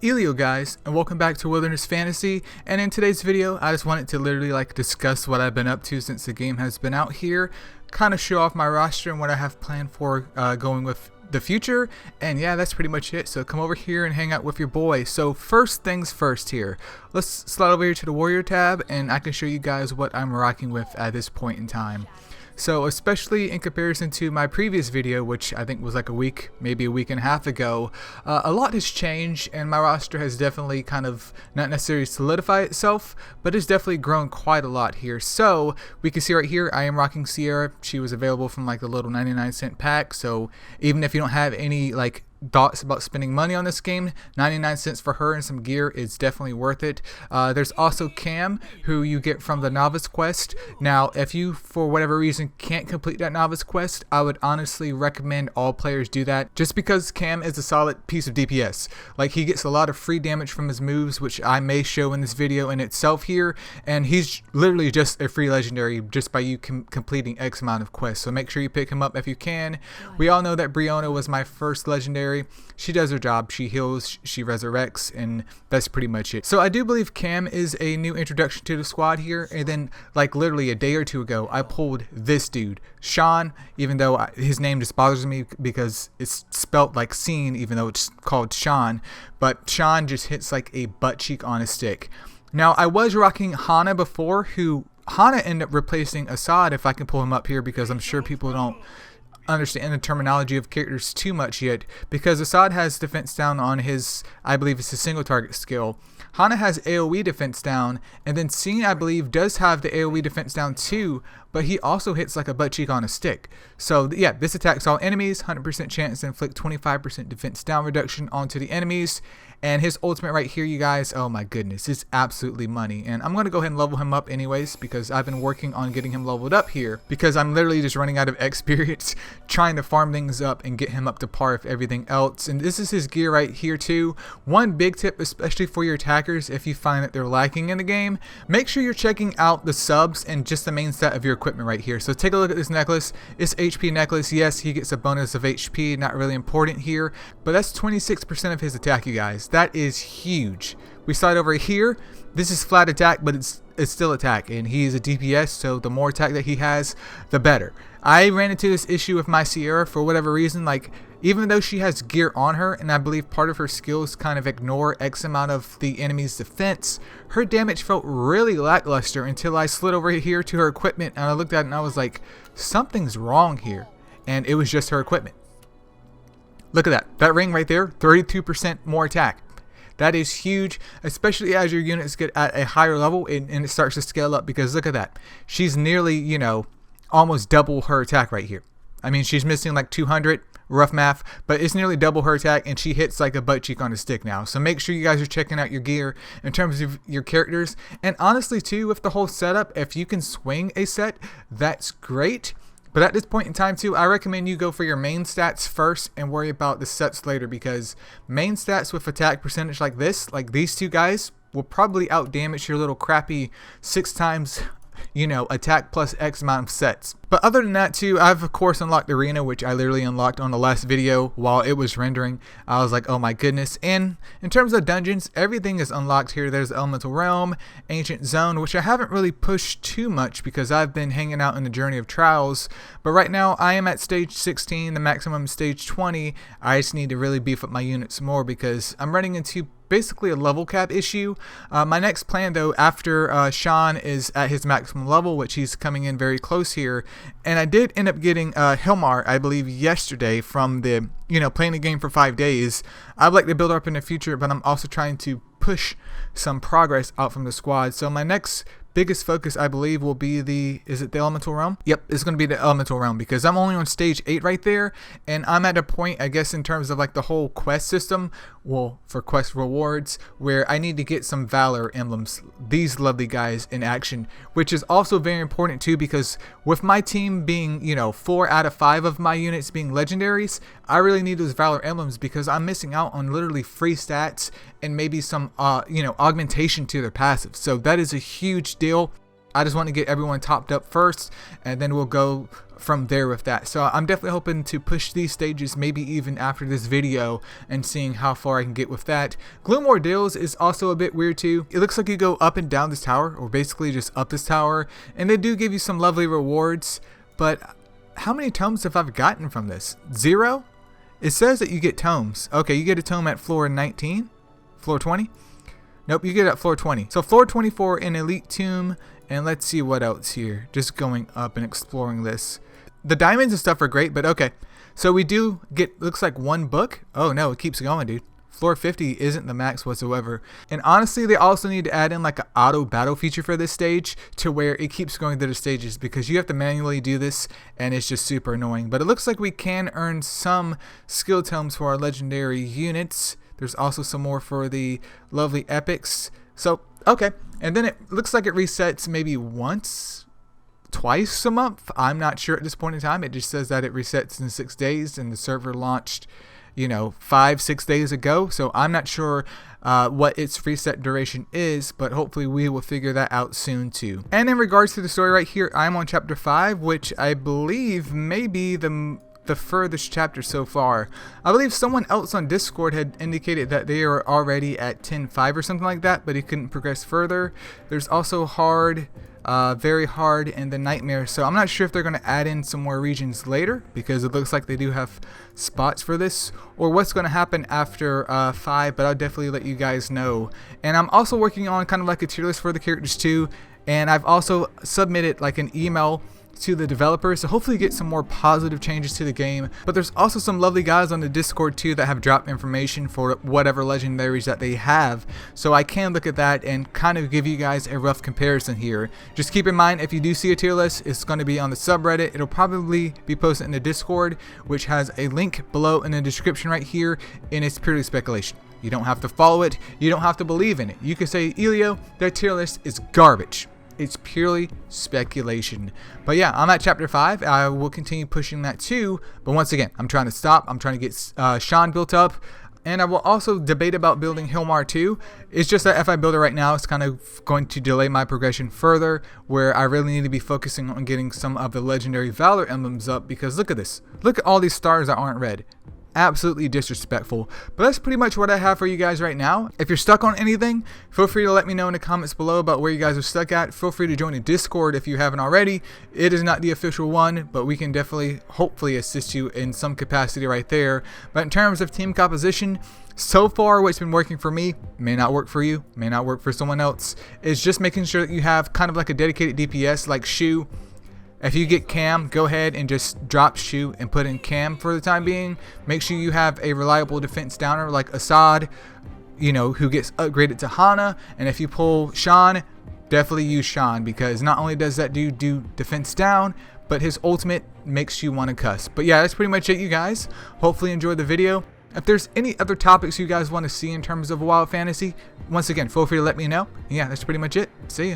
Elio guys, and welcome back to Wilderness Fantasy. And in today's video I just wanted to literally discuss what I've been up to since the game has been out here, kind of show off my roster and what I have planned for going with the future. And yeah, that's pretty much it. So come over here and hang out with your boy. So first things first here, let's slide over here to the Warrior tab and I can show you guys what I'm rocking with at this point in time. So especially in comparison to my previous video, which I think was like a week, maybe a week and a half ago, a lot has changed and my roster has definitely kind of not necessarily solidified itself, but it's definitely grown quite a lot here. So we can see right here I am rocking Sierra. She was available from like the little 99-cent pack, so even if you don't have any thoughts about spending money on this game, 99 cents for her and some gear is definitely worth it. There's also Cam, who you get from the novice quest. Now if you for whatever reason can't complete that novice quest, I would honestly recommend all players do that, just because Cam is a solid piece of DPS. Like, he gets a lot of free damage from his moves, which I may show in this video in itself here, and he's literally just a free legendary just by you completing X amount of quests. So make sure you pick him up if you can. We all know that Brianna was my first legendary. She does her job, she heals, she resurrects, and that's pretty much it. So I do believe Cam is a new introduction to the squad here. And then like literally a day or two ago I pulled this dude, Sean, even though his name just bothers me because it's spelt like scene even though it's called Sean. But Sean just hits like a butt cheek on a stick. Now I was rocking Hana before, who Hana ended up replacing Assad, if I can pull him up here, because I'm sure people don't understand the terminology of characters too much yet, because Assad has defense down on his, I believe it's his single target skill. Hana has AoE defense down, and then Scene, I believe, does have the AoE defense down too, but he also hits like a butt cheek on a stick. So yeah, this attacks all enemies, 100% chance to inflict 25% defense down reduction onto the enemies. And his ultimate right here, you guys, oh my goodness, it's absolutely money. And I'm going to go ahead and level him up anyways, because I've been working on getting him leveled up here, because I'm literally just running out of experience trying to farm things up and get him up to par with everything else. And this is his gear right here too. One big tip, especially for your attackers, if you find that they're lacking in the game, make sure you're checking out the subs and just the main stat of your equipment right here. So take a look at this necklace. It's HP necklace. Yes, he gets a bonus of HP, not really important here, but that's 26% of his attack, you guys. That is huge. We slide over here. This is flat attack, but it's still attack, and he is a DPS, so the more attack that he has, the better. I ran into this issue with my Sierra for whatever reason. Like, even though she has gear on her, and I believe part of her skills kind of ignore X amount of the enemy's defense, her damage felt really lackluster until I slid over here to her equipment and I looked at it and I was like, something's wrong here. And it was just her equipment. Look at that. That ring right there, 32% more attack. That is huge, especially as your units get at a higher level and it starts to scale up, because look at that. She's nearly, you know, almost double her attack right here. I mean, she's missing like 200, rough math, but it's nearly double her attack, and she hits like a butt cheek on a stick now. So make sure you guys are checking out your gear in terms of your characters. And honestly too, with the whole setup, if you can swing a set, that's great. But at this point in time too, I recommend you go for your main stats first and worry about the sets later, because main stats with attack percentage like this, like these two guys, will probably out damage your little crappy 6 times, you know, attack plus X amount of sets. But other than that too, I've of course unlocked Arena, which I literally unlocked on the last video while it was rendering. I was like, oh my goodness. And in terms of dungeons, everything is unlocked here. There's Elemental Realm, Ancient Zone, which I haven't really pushed too much because I've been hanging out in the Journey of Trials. But right now I am at stage 16, the maximum stage 20. I just need to really beef up my units more because I'm running into basically a level cap issue. My next plan though, after Sean is at his maximum level, which he's coming in very close here, and I did end up getting Hilmar, I believe yesterday, from the, you know, playing the game for 5 days. I'd like to build up in the future, but I'm also trying to push some progress out from the squad. So my next biggest focus, I believe, will be the, is it the Elemental Realm? Yep, it's going to be the Elemental Realm, because I'm only on stage 8 right there, and I'm at a point, I guess, in terms of like the whole quest system, well, for quest rewards, where I need to get some Valor emblems, these lovely guys in action, which is also very important too, because with my team being, you know, 4 out of 5 of my units being legendaries, I really need those Valor emblems, because I'm missing out on literally free stats and maybe some, you know, augmentation to their passive. So that is a huge deal. I just want to get everyone topped up first, and then we'll go from there with that. So I'm definitely hoping to push these stages maybe even after this video and seeing how far I can get with that. Gloom Ordeals is also a bit weird too. It looks like you go up and down this tower, or basically just up this tower, and they do give you some lovely rewards, but how many tomes have I gotten from this? 0? It says that you get tomes. Okay, you get a tome at floor 19? Floor 20? Nope, you get it at floor 20. So floor 24 in Elite Tomb, and let's see what else here. Just going up and exploring this. The diamonds and stuff are great, but okay. So we do get, looks like 1 book. Oh no, it keeps going, dude. Floor 50 isn't the max whatsoever. And honestly, they also need to add in like an auto battle feature for this stage to where it keeps going through the stages, because you have to manually do this and it's just super annoying. But it looks like we can earn some skill tomes for our legendary units. There's also some more for the lovely epics. So, okay. And then it looks like it resets maybe once, twice a month. I'm not sure at this point in time. It just says that it resets in 6 days, and the server launched, you know, 5-6 days ago. So I'm not sure what its reset duration is, but hopefully we will figure that out soon too. And in regards to the story right here, I'm on chapter 5, which I believe may be the furthest chapter so far. I believe someone else on Discord had indicated that they are already at 10.5 or something like that, but he couldn't progress further. There's also hard, very hard, and the nightmare. So I'm not sure if they're going to add in some more regions later, because it looks like they do have spots for this, or what's going to happen after 5, but I'll definitely let you guys know. And I'm also working on kind of like a tier list for the characters too, and I've also submitted like an email to the developers to hopefully get some more positive changes to the game. But there's also some lovely guys on the Discord too that have dropped information for whatever legendaries that they have, so I can look at that and kind of give you guys a rough comparison here. Just keep in mind, if you do see a tier list, it's going to be on the subreddit. It'll probably be posted in the Discord, which has a link below in the description right here, and it's purely speculation. You don't have to follow it, you don't have to believe in it. You can say, Elio, that tier list is garbage. It's purely speculation. But yeah, I'm at chapter 5. I will continue pushing that too. But once again, I'm trying to stop. I'm trying to get Sean built up. And I will also debate about building Hilmar too. It's just that if I build it right now, it's kind of going to delay my progression further, where I really need to be focusing on getting some of the legendary Valor emblems up, because look at this. Look at all these stars that aren't red. Absolutely disrespectful. But that's pretty much what I have for you guys right now. If you're stuck on anything, feel free to let me know in the comments below about where you guys are stuck at. Feel free to join the Discord if you haven't already. It is not the official one, but we can definitely hopefully assist you in some capacity right there. But in terms of team composition, so far what's been working for me may not work for you, may not work for someone else. Is just making sure that you have kind of like a dedicated DPS like Shu. If you get Cam, go ahead and just drop Shu and put in Cam for the time being. Make sure you have a reliable defense downer like Assad, you know, who gets upgraded to Hana. And if you pull Sean, definitely use Sean, because not only does that dude do defense down, but his ultimate makes you want to cuss. But yeah, that's pretty much it, you guys. Hopefully you enjoyed the video. If there's any other topics you guys want to see in terms of Wild Fantasy, once again, feel free to let me know. Yeah, that's pretty much it. See ya.